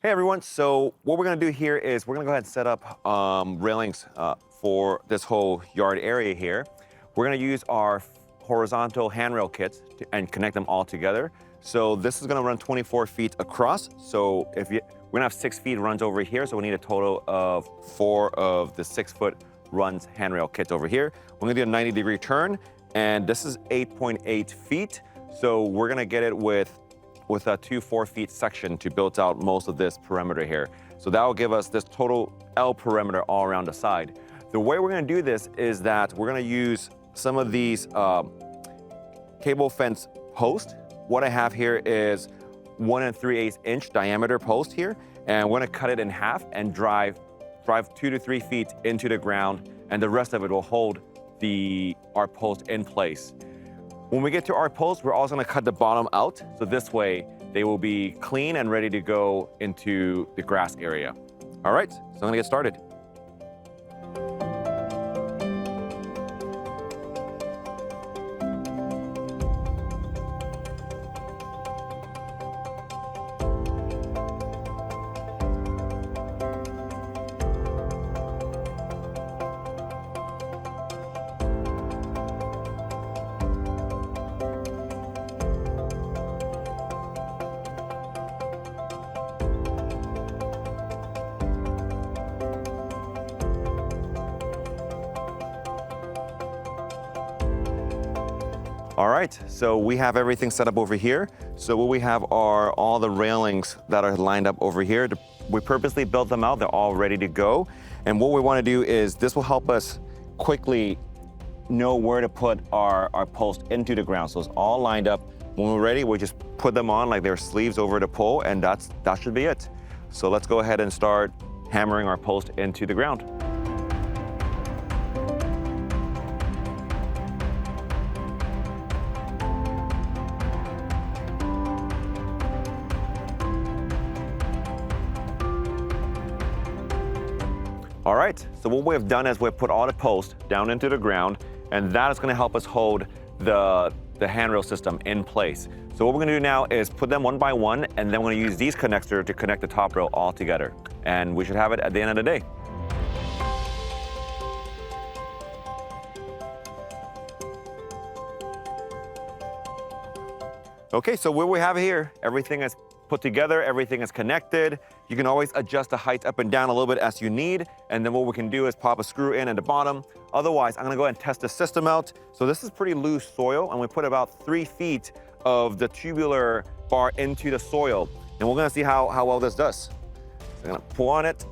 Hey everyone, so what we're gonna do here is we're gonna go ahead and set up railings for this whole yard area here. We're gonna use our horizontal handrail kits and connect them all together. So this is gonna run 24 feet across. So we're gonna have 6 feet runs over here, so we need a total of 4 of the 6-foot runs handrail kits over here. We're gonna do a 90-degree turn, and this is 8.8 feet. So we're gonna get it with a 2 4-feet section to build out most of this perimeter here. So that will give us this total L perimeter all around the side. The way we're gonna do this is that we're gonna use some of these cable fence posts. What I have here is 1 3/8 inch diameter post here, and we're gonna cut it in half and drive 2 to 3 feet into the ground, and the rest of it will hold our post in place. When we get to our posts, we're also gonna cut the bottom out, so this way they will be clean and ready to go into the grass area. All right, so I'm gonna get started. All right, so we have everything set up over here. So what we have are all the railings that are lined up over here. We purposely built them out, they're all ready to go. And what we wanna do is, this will help us quickly know where to put our post into the ground. So it's all lined up. When we're ready, we just put them on like they're sleeves over the pole, and that should be it. So let's go ahead and start hammering our post into the ground. All right, so what we've done is we've put all the posts down into the ground, and that is gonna help us hold the handrail system in place. So what we're gonna do now is put them one by one, and then we're gonna use these connectors to connect the top rail all together. And we should have it at the end of the day. Okay, so what we have here, everything is put together, everything is connected. You can always adjust the height up and down a little bit as you need, and then what we can do is pop a screw in at the bottom. Otherwise, I'm gonna go ahead and test the system out. So this is pretty loose soil, and we put about 3 feet of the tubular bar into the soil, and we're gonna see how well this does. So I'm gonna pull on it.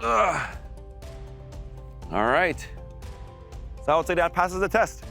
Ugh. All right, so I would say that passes the test.